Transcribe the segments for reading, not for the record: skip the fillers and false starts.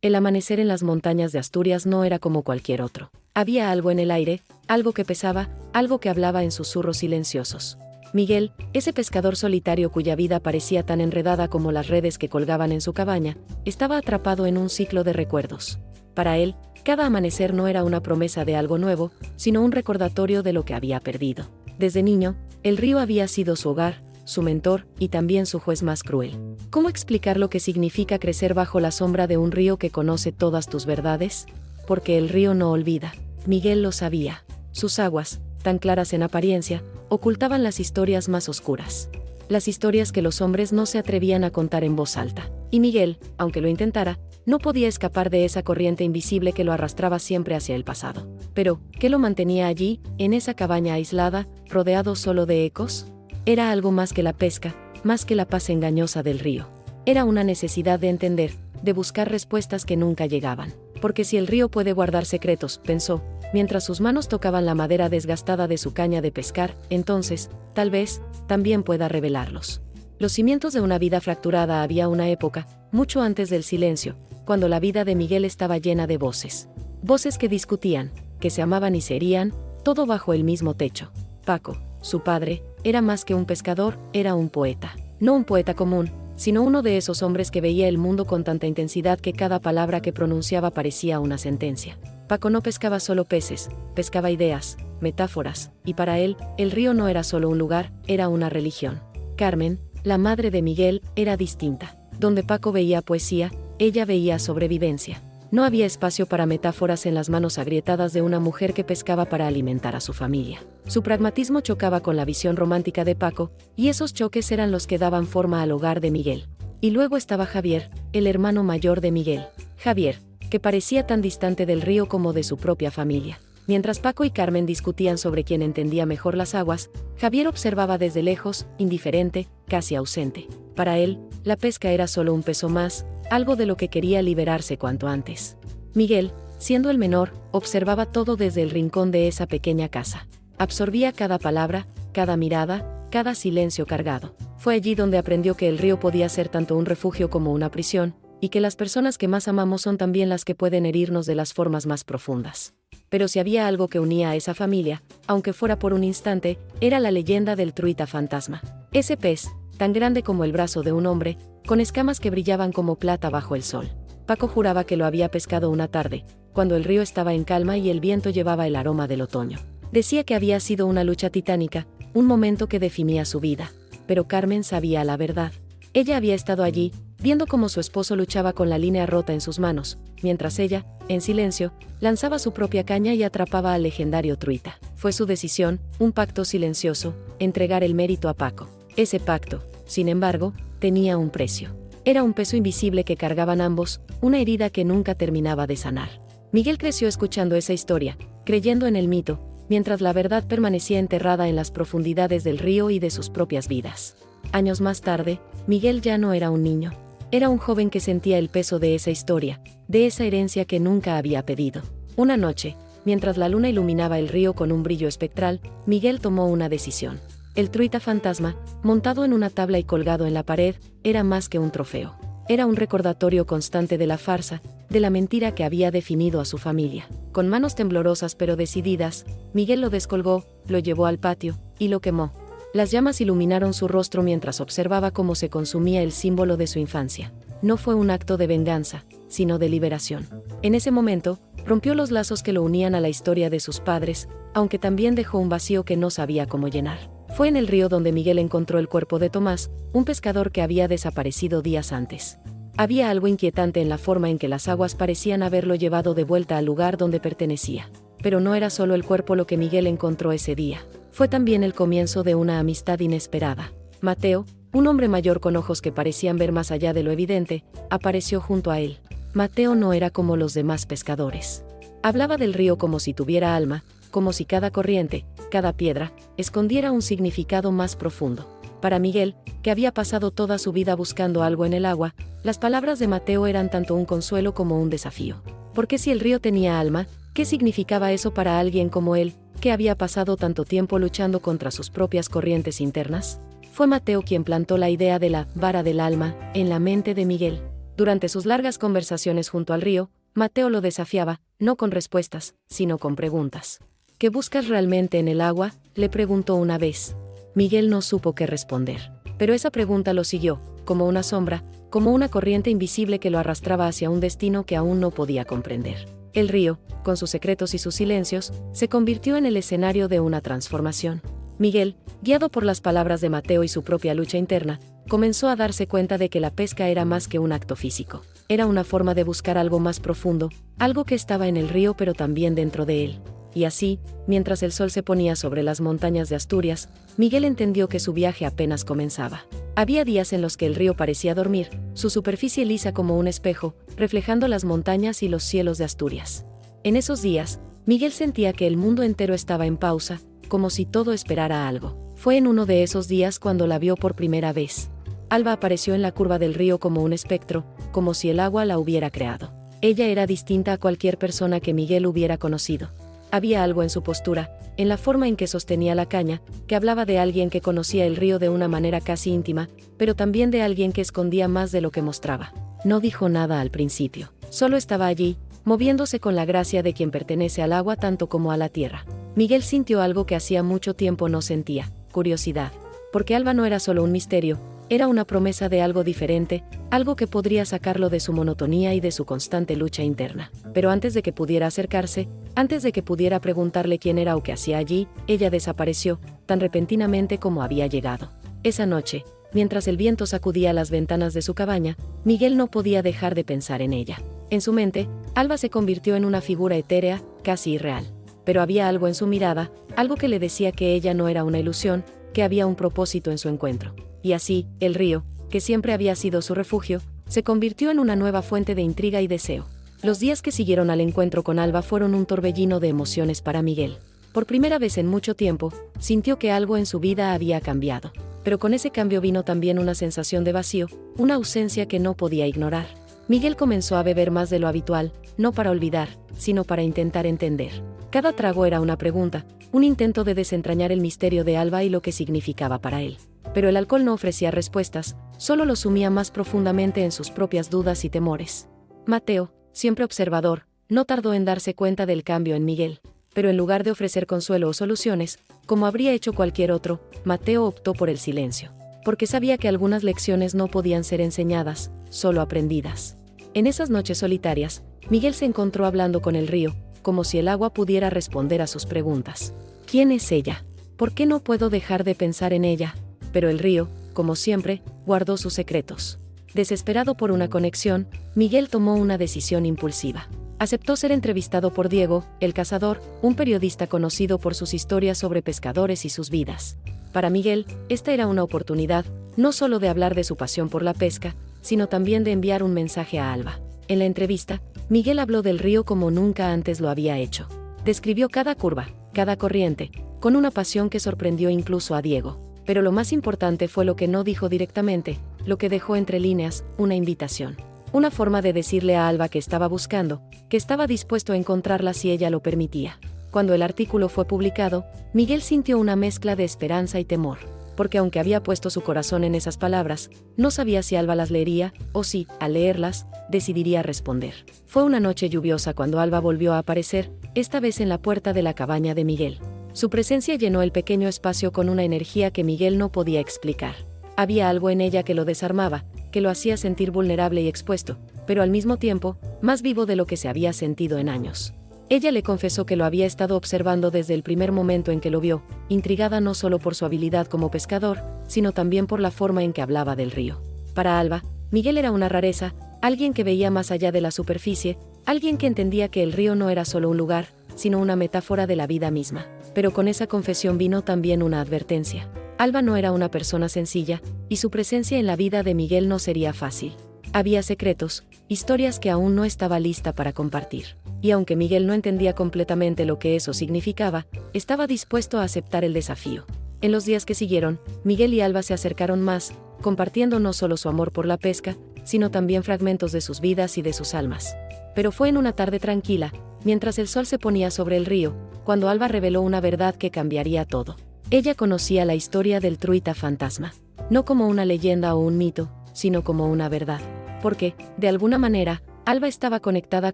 El amanecer en las montañas de Asturias no era como cualquier otro. Había algo en el aire, algo que pesaba, algo que hablaba en susurros silenciosos. Miguel, ese pescador solitario cuya vida parecía tan enredada como las redes que colgaban en su cabaña, estaba atrapado en un ciclo de recuerdos. Para él, cada amanecer no era una promesa de algo nuevo, sino un recordatorio de lo que había perdido. Desde niño, el río había sido su hogar, su mentor y también su juez más cruel. ¿Cómo explicar lo que significa crecer bajo la sombra de un río que conoce todas tus verdades? Porque el río no olvida. Miguel lo sabía. Sus aguas, tan claras en apariencia, ocultaban las historias más oscuras. Las historias que los hombres no se atrevían a contar en voz alta. Y Miguel, aunque lo intentara, no podía escapar de esa corriente invisible que lo arrastraba siempre hacia el pasado. Pero, ¿qué lo mantenía allí, en esa cabaña aislada, rodeado solo de ecos? Era algo más que la pesca, más que la paz engañosa del río. Era una necesidad de entender, de buscar respuestas que nunca llegaban. Porque si el río puede guardar secretos, pensó, mientras sus manos tocaban la madera desgastada de su caña de pescar, entonces, tal vez, también pueda revelarlos. Los cimientos de una vida fracturada. Había una época, mucho antes del silencio, cuando la vida de Miguel estaba llena de voces. Voces que discutían, que se amaban y se herían, todo bajo el mismo techo. Paco, su padre, era más que un pescador, era un poeta. No un poeta común, sino uno de esos hombres que veía el mundo con tanta intensidad que cada palabra que pronunciaba parecía una sentencia. Paco no pescaba solo peces, pescaba ideas, metáforas, y para él, el río no era solo un lugar, era una religión. Carmen, la madre de Miguel, era distinta. Donde Paco veía poesía, ella veía sobrevivencia. No había espacio para metáforas en las manos agrietadas de una mujer que pescaba para alimentar a su familia. Su pragmatismo chocaba con la visión romántica de Paco, y esos choques eran los que daban forma al hogar de Miguel. Y luego estaba Javier, el hermano mayor de Miguel. Javier, que parecía tan distante del río como de su propia familia. Mientras Paco y Carmen discutían sobre quién entendía mejor las aguas, Javier observaba desde lejos, indiferente, casi ausente. Para él, la pesca era solo un peso más, algo de lo que quería liberarse cuanto antes. Miguel, siendo el menor, observaba todo desde el rincón de esa pequeña casa. Absorbía cada palabra, cada mirada, cada silencio cargado. Fue allí donde aprendió que el río podía ser tanto un refugio como una prisión, y que las personas que más amamos son también las que pueden herirnos de las formas más profundas. Pero si había algo que unía a esa familia, aunque fuera por un instante, era la leyenda del truita fantasma. Ese pez, tan grande como el brazo de un hombre, con escamas que brillaban como plata bajo el sol. Paco juraba que lo había pescado una tarde, cuando el río estaba en calma y el viento llevaba el aroma del otoño. Decía que había sido una lucha titánica, un momento que definía su vida. Pero Carmen sabía la verdad. Ella había estado allí, viendo cómo su esposo luchaba con la línea rota en sus manos, mientras ella, en silencio, lanzaba su propia caña y atrapaba al legendario truita. Fue su decisión, un pacto silencioso, entregar el mérito a Paco. Ese pacto, sin embargo, tenía un precio. Era un peso invisible que cargaban ambos, una herida que nunca terminaba de sanar. Miguel creció escuchando esa historia, creyendo en el mito, mientras la verdad permanecía enterrada en las profundidades del río y de sus propias vidas. Años más tarde, Miguel ya no era un niño. Era un joven que sentía el peso de esa historia, de esa herencia que nunca había pedido. Una noche, mientras la luna iluminaba el río con un brillo espectral, Miguel tomó una decisión. El truita fantasma, montado en una tabla y colgado en la pared, era más que un trofeo. Era un recordatorio constante de la farsa, de la mentira que había definido a su familia. Con manos temblorosas pero decididas, Miguel lo descolgó, lo llevó al patio, y lo quemó. Las llamas iluminaron su rostro mientras observaba cómo se consumía el símbolo de su infancia. No fue un acto de venganza, sino de liberación. En ese momento, rompió los lazos que lo unían a la historia de sus padres, aunque también dejó un vacío que no sabía cómo llenar. Fue en el río donde Miguel encontró el cuerpo de Tomás, un pescador que había desaparecido días antes. Había algo inquietante en la forma en que las aguas parecían haberlo llevado de vuelta al lugar donde pertenecía. Pero no era solo el cuerpo lo que Miguel encontró ese día. Fue también el comienzo de una amistad inesperada. Mateo, un hombre mayor con ojos que parecían ver más allá de lo evidente, apareció junto a él. Mateo no era como los demás pescadores. Hablaba del río como si tuviera alma, como si cada corriente, cada piedra, escondiera un significado más profundo. Para Miguel, que había pasado toda su vida buscando algo en el agua, las palabras de Mateo eran tanto un consuelo como un desafío. Porque si el río tenía alma, ¿qué significaba eso para alguien como él, que había pasado tanto tiempo luchando contra sus propias corrientes internas? Fue Mateo quien plantó la idea de la vara del alma en la mente de Miguel. Durante sus largas conversaciones junto al río, Mateo lo desafiaba, no con respuestas, sino con preguntas. ¿Qué buscas realmente en el agua?, le preguntó una vez. Miguel no supo qué responder. Pero esa pregunta lo siguió, como una sombra, como una corriente invisible que lo arrastraba hacia un destino que aún no podía comprender. El río, con sus secretos y sus silencios, se convirtió en el escenario de una transformación. Miguel, guiado por las palabras de Mateo y su propia lucha interna, comenzó a darse cuenta de que la pesca era más que un acto físico. Era una forma de buscar algo más profundo, algo que estaba en el río pero también dentro de él. Y así, mientras el sol se ponía sobre las montañas de Asturias, Miguel entendió que su viaje apenas comenzaba. Había días en los que el río parecía dormir, su superficie lisa como un espejo, reflejando las montañas y los cielos de Asturias. En esos días, Miguel sentía que el mundo entero estaba en pausa, como si todo esperara algo. Fue en uno de esos días cuando la vio por primera vez. Alba apareció en la curva del río como un espectro, como si el agua la hubiera creado. Ella era distinta a cualquier persona que Miguel hubiera conocido. Había algo en su postura, en la forma en que sostenía la caña, que hablaba de alguien que conocía el río de una manera casi íntima, pero también de alguien que escondía más de lo que mostraba. No dijo nada al principio, solo estaba allí, moviéndose con la gracia de quien pertenece al agua tanto como a la tierra. Miguel sintió algo que hacía mucho tiempo no sentía, curiosidad. Porque Alba no era solo un misterio, era una promesa de algo diferente, algo que podría sacarlo de su monotonía y de su constante lucha interna. Pero antes de que pudiera acercarse, antes de que pudiera preguntarle quién era o qué hacía allí, ella desapareció, tan repentinamente como había llegado. Esa noche, mientras el viento sacudía las ventanas de su cabaña, Miguel no podía dejar de pensar en ella. En su mente, Alba se convirtió en una figura etérea, casi irreal. Pero había algo en su mirada, algo que le decía que ella no era una ilusión, que había un propósito en su encuentro. Y así, el río, que siempre había sido su refugio, se convirtió en una nueva fuente de intriga y deseo. Los días que siguieron al encuentro con Alba fueron un torbellino de emociones para Miguel. Por primera vez en mucho tiempo, sintió que algo en su vida había cambiado. Pero con ese cambio vino también una sensación de vacío, una ausencia que no podía ignorar. Miguel comenzó a beber más de lo habitual, no para olvidar, sino para intentar entender. Cada trago era una pregunta, un intento de desentrañar el misterio de Alba y lo que significaba para él. Pero el alcohol no ofrecía respuestas, solo lo sumía más profundamente en sus propias dudas y temores. Mateo, siempre observador, no tardó en darse cuenta del cambio en Miguel. Pero en lugar de ofrecer consuelo o soluciones, como habría hecho cualquier otro, Mateo optó por el silencio. Porque sabía que algunas lecciones no podían ser enseñadas, solo aprendidas. En esas noches solitarias, Miguel se encontró hablando con el río, como si el agua pudiera responder a sus preguntas. ¿Quién es ella? ¿Por qué no puedo dejar de pensar en ella? Pero el río, como siempre, guardó sus secretos. Desesperado por una conexión, Miguel tomó una decisión impulsiva. Aceptó ser entrevistado por Diego, el cazador, un periodista conocido por sus historias sobre pescadores y sus vidas. Para Miguel, esta era una oportunidad, no solo de hablar de su pasión por la pesca, sino también de enviar un mensaje a Alba. En la entrevista, Miguel habló del río como nunca antes lo había hecho. Describió cada curva, cada corriente, con una pasión que sorprendió incluso a Diego. Pero lo más importante fue lo que no dijo directamente, lo que dejó entre líneas, una invitación. Una forma de decirle a Alba que estaba buscando, que estaba dispuesto a encontrarla si ella lo permitía. Cuando el artículo fue publicado, Miguel sintió una mezcla de esperanza y temor, porque aunque había puesto su corazón en esas palabras, no sabía si Alba las leería, o si, al leerlas, decidiría responder. Fue una noche lluviosa cuando Alba volvió a aparecer, esta vez en la puerta de la cabaña de Miguel. Su presencia llenó el pequeño espacio con una energía que Miguel no podía explicar. Había algo en ella que lo desarmaba, que lo hacía sentir vulnerable y expuesto, pero al mismo tiempo, más vivo de lo que se había sentido en años. Ella le confesó que lo había estado observando desde el primer momento en que lo vio, intrigada no solo por su habilidad como pescador, sino también por la forma en que hablaba del río. Para Alba, Miguel era una rareza, alguien que veía más allá de la superficie, alguien que entendía que el río no era solo un lugar, sino una metáfora de la vida misma. Pero con esa confesión vino también una advertencia. Alba no era una persona sencilla, y su presencia en la vida de Miguel no sería fácil. Había secretos, historias que aún no estaba lista para compartir. Y aunque Miguel no entendía completamente lo que eso significaba, estaba dispuesto a aceptar el desafío. En los días que siguieron, Miguel y Alba se acercaron más, compartiendo no solo su amor por la pesca, sino también fragmentos de sus vidas y de sus almas. Pero fue en una tarde tranquila, mientras el sol se ponía sobre el río, cuando Alba reveló una verdad que cambiaría todo. Ella conocía la historia del truita fantasma, no como una leyenda o un mito, sino como una verdad. porque, de alguna manera, Alba estaba conectada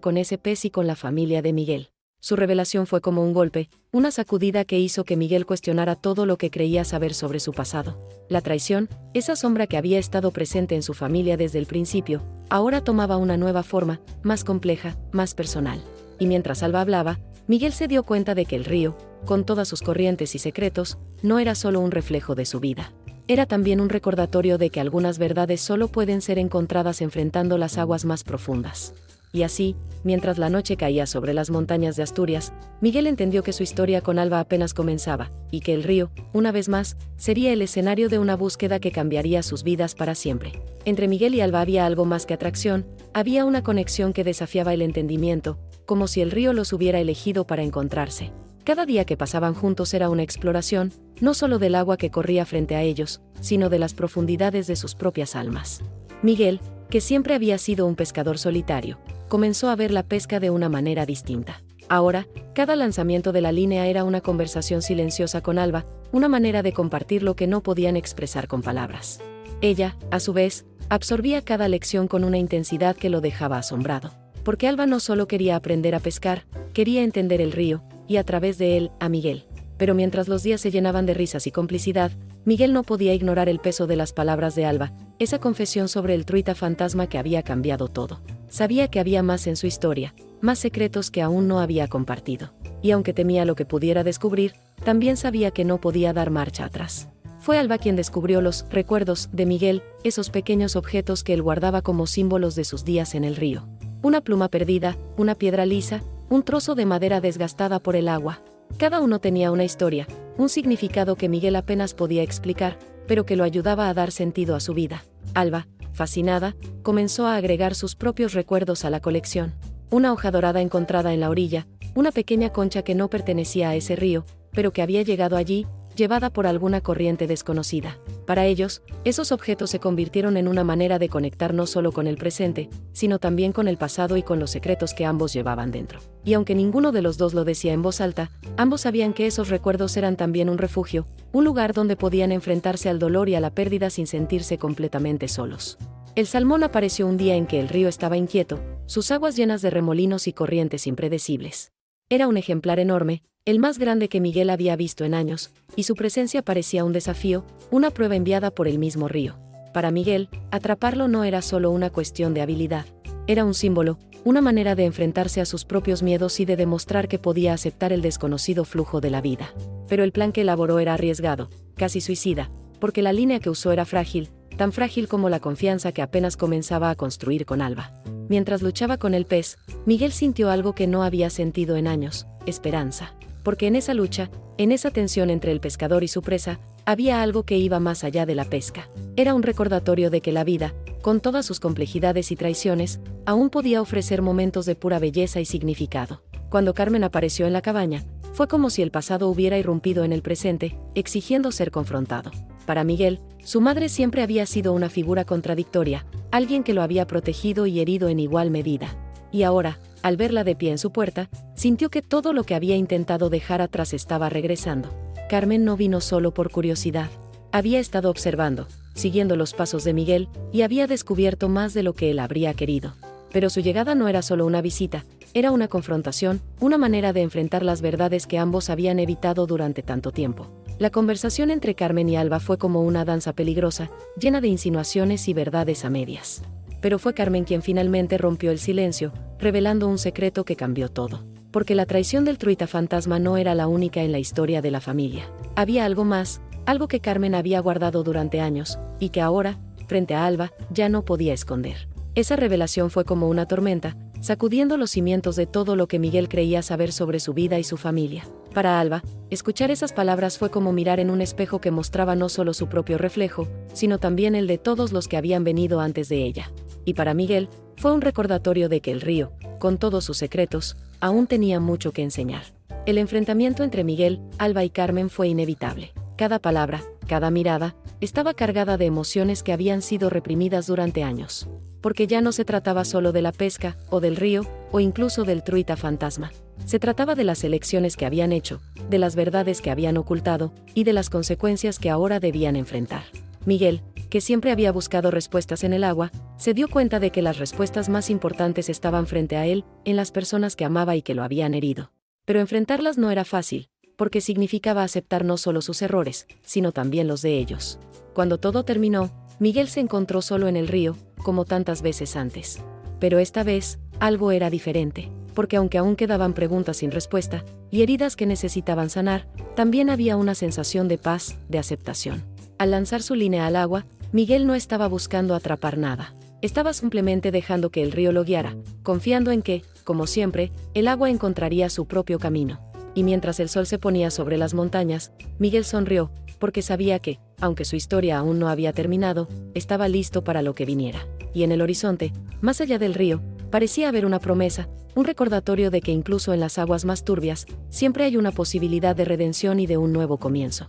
con ese pez y con la familia de Miguel. Su revelación fue como un golpe, una sacudida que hizo que Miguel cuestionara todo lo que creía saber sobre su pasado. La traición, esa sombra que había estado presente en su familia desde el principio, ahora tomaba una nueva forma, más compleja, más personal. Y mientras Alba hablaba, Miguel se dio cuenta de que el río, con todas sus corrientes y secretos, no era solo un reflejo de su vida. Era también un recordatorio de que algunas verdades solo pueden ser encontradas enfrentando las aguas más profundas. Y así, mientras la noche caía sobre las montañas de Asturias, Miguel entendió que su historia con Alba apenas comenzaba, y que el río, una vez más, sería el escenario de una búsqueda que cambiaría sus vidas para siempre. Entre Miguel y Alba había algo más que atracción, había una conexión que desafiaba el entendimiento, como si el río los hubiera elegido para encontrarse. Cada día que pasaban juntos era una exploración, no solo del agua que corría frente a ellos, sino de las profundidades de sus propias almas. Miguel, que siempre había sido un pescador solitario, comenzó a ver la pesca de una manera distinta. Ahora, cada lanzamiento de la línea era una conversación silenciosa con Alba, una manera de compartir lo que no podían expresar con palabras. Ella, a su vez, absorbía cada lección con una intensidad que lo dejaba asombrado. Porque Alba no solo quería aprender a pescar, quería entender el río, y a través de él, a Miguel. Pero mientras los días se llenaban de risas y complicidad, Miguel no podía ignorar el peso de las palabras de Alba, esa confesión sobre el truita fantasma que había cambiado todo. Sabía que había más en su historia, más secretos que aún no había compartido. Y aunque temía lo que pudiera descubrir, también sabía que no podía dar marcha atrás. Fue Alba quien descubrió los recuerdos de Miguel, esos pequeños objetos que él guardaba como símbolos de sus días en el río. Una pluma perdida, una piedra lisa, un trozo de madera desgastada por el agua. Cada uno tenía una historia, un significado que Miguel apenas podía explicar, pero que lo ayudaba a dar sentido a su vida. Alba, fascinada, comenzó a agregar sus propios recuerdos a la colección. Una hoja dorada encontrada en la orilla, una pequeña concha que no pertenecía a ese río, pero que había llegado allí, llevada por alguna corriente desconocida. Para ellos, esos objetos se convirtieron en una manera de conectar no solo con el presente, sino también con el pasado y con los secretos que ambos llevaban dentro. Y aunque ninguno de los dos lo decía en voz alta, ambos sabían que esos recuerdos eran también un refugio, un lugar donde podían enfrentarse al dolor y a la pérdida sin sentirse completamente solos. El salmón apareció un día en que el río estaba inquieto, sus aguas llenas de remolinos y corrientes impredecibles. Era un ejemplar enorme, el más grande que Miguel había visto en años, y su presencia parecía un desafío, una prueba enviada por el mismo río. Para Miguel, atraparlo no era solo una cuestión de habilidad, era un símbolo, una manera de enfrentarse a sus propios miedos y de demostrar que podía aceptar el desconocido flujo de la vida. Pero el plan que elaboró era arriesgado, casi suicida, porque la línea que usó era frágil, tan frágil como la confianza que apenas comenzaba a construir con Alba. Mientras luchaba con el pez, Miguel sintió algo que no había sentido en años, esperanza. Porque en esa lucha, en esa tensión entre el pescador y su presa, había algo que iba más allá de la pesca. Era un recordatorio de que la vida, con todas sus complejidades y traiciones, aún podía ofrecer momentos de pura belleza y significado. Cuando Carmen apareció en la cabaña, fue como si el pasado hubiera irrumpido en el presente, exigiendo ser confrontado. Para Miguel, su madre siempre había sido una figura contradictoria, alguien que lo había protegido y herido en igual medida. Y ahora, al verla de pie en su puerta, sintió que todo lo que había intentado dejar atrás estaba regresando. Carmen no vino solo por curiosidad. Había estado observando, siguiendo los pasos de Miguel, y había descubierto más de lo que él habría querido. Pero su llegada no era solo una visita, era una confrontación, una manera de enfrentar las verdades que ambos habían evitado durante tanto tiempo. La conversación entre Carmen y Alba fue como una danza peligrosa, llena de insinuaciones y verdades a medias. Pero fue Carmen quien finalmente rompió el silencio, revelando un secreto que cambió todo. Porque la traición del truita fantasma no era la única en la historia de la familia. Había algo más, algo que Carmen había guardado durante años, y que ahora, frente a Alba, ya no podía esconder. Esa revelación fue como una tormenta, sacudiendo los cimientos de todo lo que Miguel creía saber sobre su vida y su familia. Para Alba, escuchar esas palabras fue como mirar en un espejo que mostraba no solo su propio reflejo, sino también el de todos los que habían venido antes de ella. Y para Miguel, fue un recordatorio de que el río, con todos sus secretos, aún tenía mucho que enseñar. El enfrentamiento entre Miguel, Alba y Carmen fue inevitable. Cada palabra, cada mirada, estaba cargada de emociones que habían sido reprimidas durante años. Porque ya no se trataba solo de la pesca, o del río, o incluso del truita fantasma. Se trataba de las elecciones que habían hecho, de las verdades que habían ocultado, y de las consecuencias que ahora debían enfrentar. Miguel, que siempre había buscado respuestas en el agua, se dio cuenta de que las respuestas más importantes estaban frente a él, en las personas que amaba y que lo habían herido. Pero enfrentarlas no era fácil, porque significaba aceptar no solo sus errores, sino también los de ellos. Cuando todo terminó, Miguel se encontró solo en el río, como tantas veces antes. Pero esta vez, algo era diferente, porque aunque aún quedaban preguntas sin respuesta, y heridas que necesitaban sanar, también había una sensación de paz, de aceptación. Al lanzar su línea al agua, Miguel no estaba buscando atrapar nada. Estaba simplemente dejando que el río lo guiara, confiando en que, como siempre, el agua encontraría su propio camino. Y mientras el sol se ponía sobre las montañas, Miguel sonrió, porque sabía que, aunque su historia aún no había terminado, estaba listo para lo que viniera. Y en el horizonte, más allá del río, parecía haber una promesa, un recordatorio de que incluso en las aguas más turbias, siempre hay una posibilidad de redención y de un nuevo comienzo.